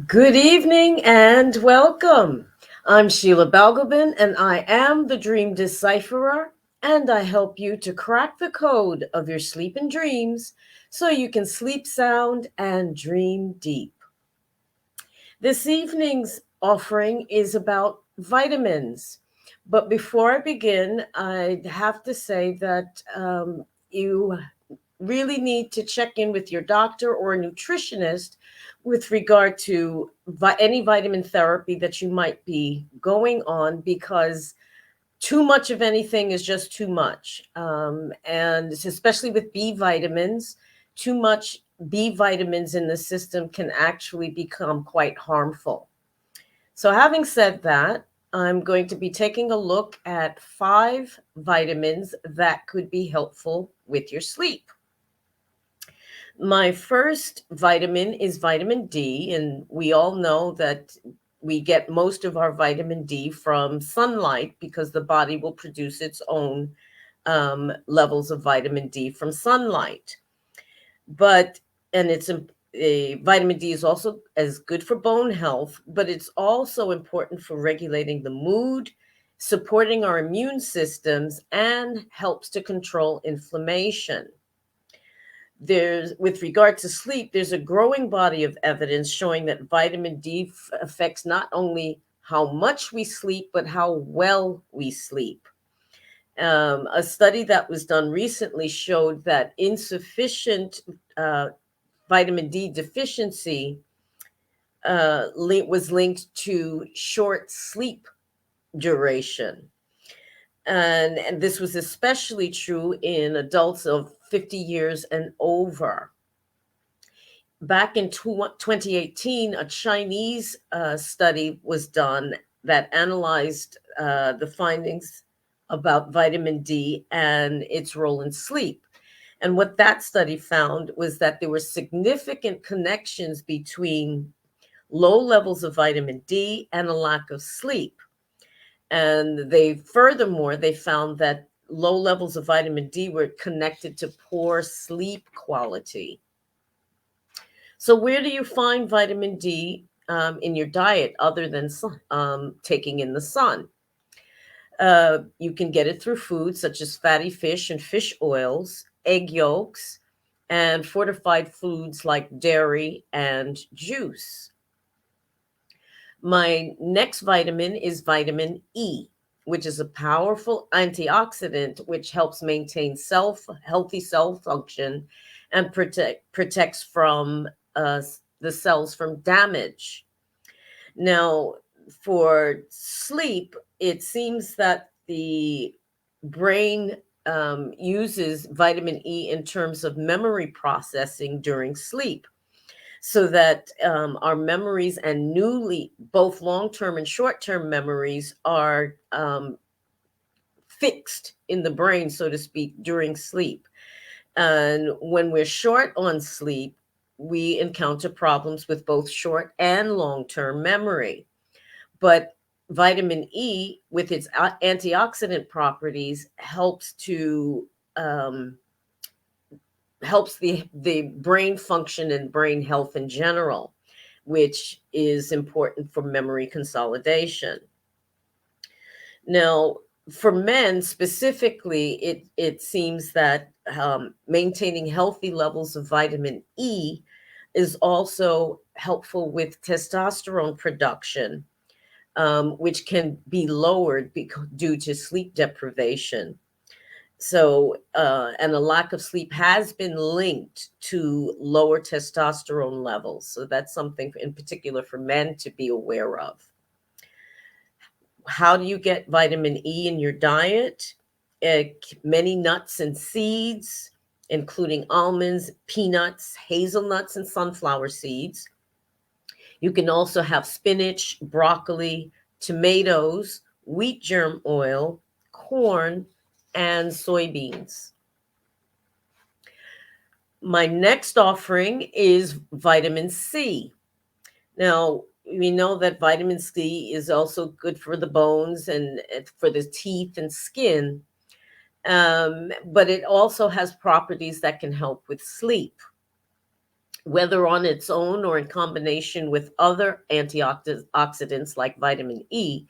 Good evening and welcome. I'm Sheila Balgobin and I am the Dream Decipherer, and I help you to crack the code of your sleep and dreams so you can sleep sound and dream deep. This evening's offering is about vitamins. But before I begin, I have to say that you really need to check in with your doctor or a nutritionist with regard to any vitamin therapy that you might be going on, because too much of anything is just too much. And especially with B vitamins, too much B vitamins in the system can actually become quite harmful. So, having said that, I'm going to be taking a look at 5 vitamins that could be helpful with your sleep. My first vitamin is vitamin D, and we all know that we get most of our vitamin D from sunlight because the body will produce its own levels of vitamin D from sunlight. But, and vitamin D is also as good for bone health, but it's also important for regulating the mood, supporting our immune systems, and helps to control inflammation. With regard to sleep, there's a growing body of evidence showing that vitamin D affects not only how much we sleep, but how well we sleep. A study that was done recently showed that insufficient uh, vitamin D deficiency was linked to short sleep duration. And this was especially true in adults of 50 years and over. Back in 2018, a Chinese study was done that analyzed the findings about vitamin D and its role in sleep. And what that study found was that there were significant connections between low levels of vitamin D and a lack of sleep. And they found that low levels of vitamin D were connected to poor sleep quality. So, where do you find vitamin D in your diet other than taking in the sun? You can get it through foods such as fatty fish and fish oils, egg yolks, and fortified foods like dairy and juice. My next vitamin is vitamin E, which is a powerful antioxidant which helps maintain healthy cell function and protects from the cells from damage. Now, for sleep, it seems that the brain uses vitamin E in terms of memory processing during sleep, so that our memories and both long-term and short-term memories are fixed in the brain, so to speak, during sleep. And when we're short on sleep, we encounter problems with both short and long-term memory. But vitamin E, with its antioxidant properties, um, helps the brain function and brain health in general, which is important for memory consolidation. Now, for men specifically, it seems that maintaining healthy levels of vitamin E is also helpful with testosterone production, which can be lowered due to sleep deprivation. So, and a lack of sleep has been linked to lower testosterone levels. So, that's something in particular for men to be aware of. How do you get vitamin E in your diet? Many nuts and seeds, including almonds, peanuts, hazelnuts, and sunflower seeds. You can also have spinach, broccoli, tomatoes, wheat germ oil, corn, and soybeans. My next offering is vitamin C. Now, we know that vitamin C is also good for the bones and for the teeth and skin, but it also has properties that can help with sleep. whether on its own or in combination with other antioxidants like vitamin E.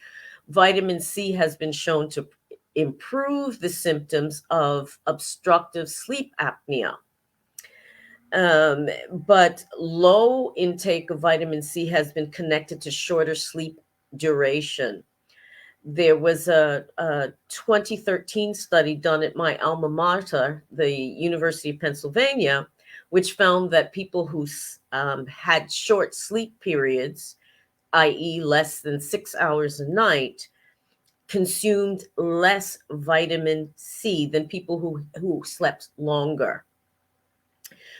Vitamin C has been shown to improve the symptoms of obstructive sleep apnea. Um, but low intake of vitamin C has been connected to shorter sleep duration. There was a 2013 study done at my alma mater, the University of Pennsylvania, which found that people who had short sleep periods, i.e., less than 6 hours a night, consumed less vitamin C than people who slept longer.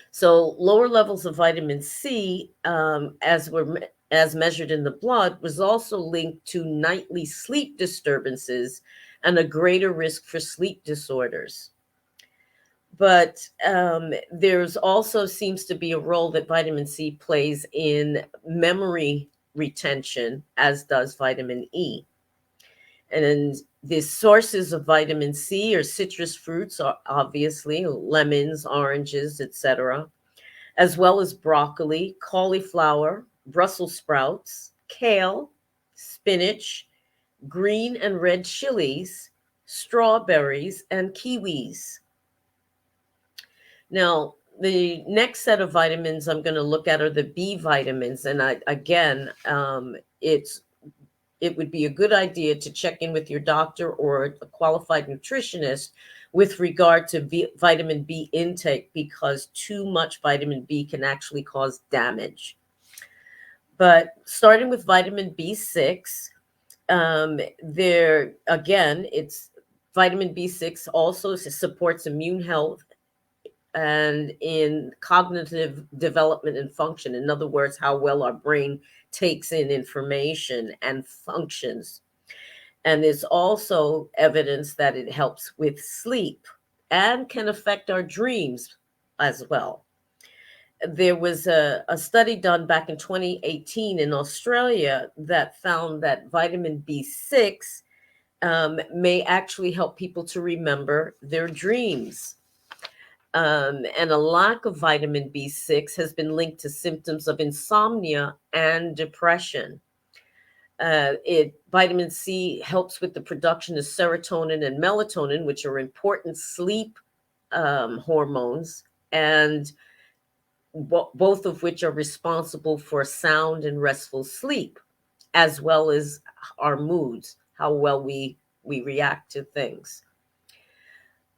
So lower levels of vitamin C, as measured in the blood, was also linked to nightly sleep disturbances and a greater risk for sleep disorders. But there's also seems to be a role that vitamin C plays in memory retention, as does vitamin E. And the sources of vitamin C are citrus fruits, obviously lemons, oranges, etc., as well as broccoli, cauliflower, Brussels sprouts, kale, spinach, green and red chilies, strawberries, and kiwis. Now, the next set of vitamins I'm going to look at are the B vitamins. And it would be a good idea to check in with your doctor or a qualified nutritionist with regard to vitamin B intake, because too much vitamin B can actually cause damage. But starting with vitamin B6, there again, it's vitamin B6 also supports immune health and in cognitive development and function. In other words, how well our brain takes in information and functions. And there's also evidence that it helps with sleep and can affect our dreams as well. There was a study done back in 2018 in Australia that found that vitamin B6 may actually help people to remember their dreams. And a lack of vitamin B6 has been linked to symptoms of insomnia and depression. Vitamin C helps with the production of serotonin and melatonin, which are important sleep hormones, and both of which are responsible for sound and restful sleep, as well as our moods, how well we react to things.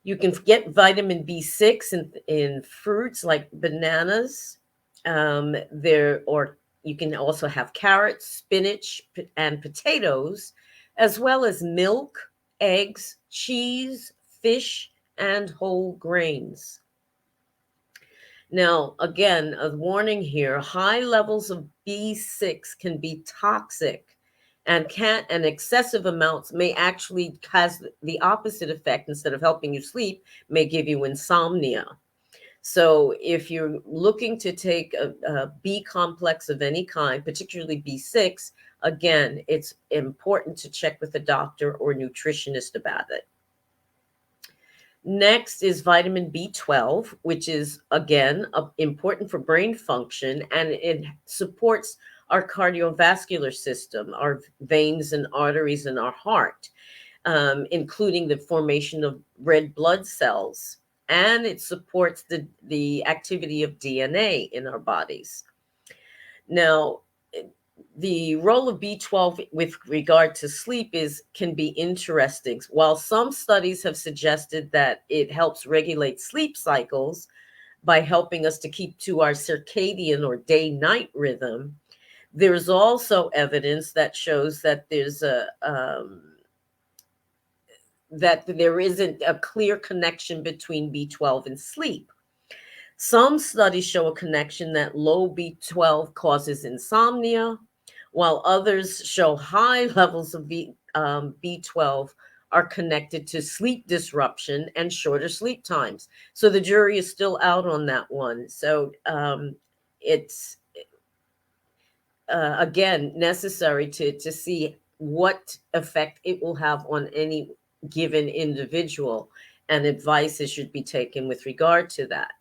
You can get vitamin B6 in fruits like bananas. Or you can also have carrots, spinach, and potatoes, as well as milk, eggs, cheese, fish, and whole grains. Now, again, a warning here: high levels of B6 can be toxic, and excessive amounts may actually cause the opposite effect. Instead of helping you sleep, may give you insomnia. So if you're looking to take a B complex of any kind, particularly B6, again, it's important to check with a doctor or nutritionist about it. Next is vitamin B12, which is, again, important for brain function, and it supports our cardiovascular system, our veins and arteries in our heart, including the formation of red blood cells. And it supports the activity of DNA in our bodies. Now, the role of B12 with regard to sleep can be interesting. While some studies have suggested that it helps regulate sleep cycles by helping us to keep to our circadian or day-night rhythm, there's also evidence that shows that that there isn't a clear connection between B12 and sleep. Some studies show a connection that low B12 causes insomnia, while others show high levels of B12 are connected to sleep disruption and shorter sleep times. So the jury is still out on that one. So it's, again, necessary to see what effect it will have on any given individual, and advice should be taken with regard to that.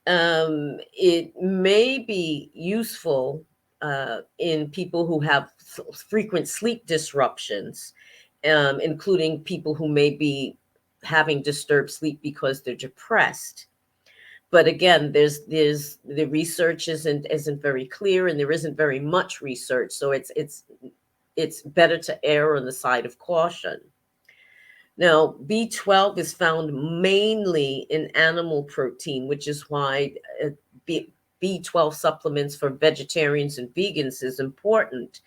It may be useful in people who have frequent sleep disruptions, including people who may be having disturbed sleep because they're depressed. But again, there's the research isn't very clear, and there isn't very much research, so it's better to err on the side of caution. Now, B12 is found mainly in animal protein, which is why uh, B, B12 supplements for vegetarians and vegans is important,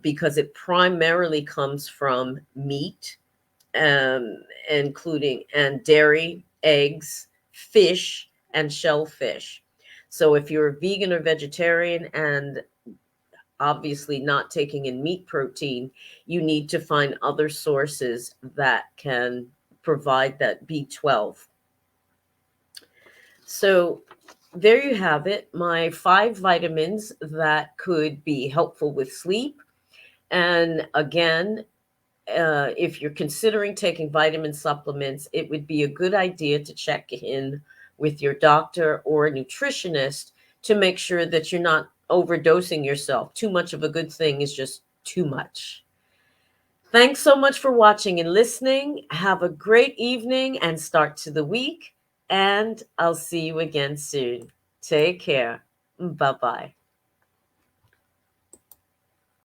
because it primarily comes from meat, um, including and dairy, eggs, fish, and shellfish. So if you're a vegan or vegetarian and obviously not taking in meat protein, you need to find other sources that can provide that B12. So there you have it, my 5 vitamins that could be helpful with sleep. And again, if you're considering taking vitamin supplements, it would be a good idea to check in with your doctor or a nutritionist to make sure that you're not overdosing yourself. Too much of a good thing is just too much. Thanks so much for watching and listening. Have a great evening and start to the week. And I'll see you again soon. Take care. Bye bye.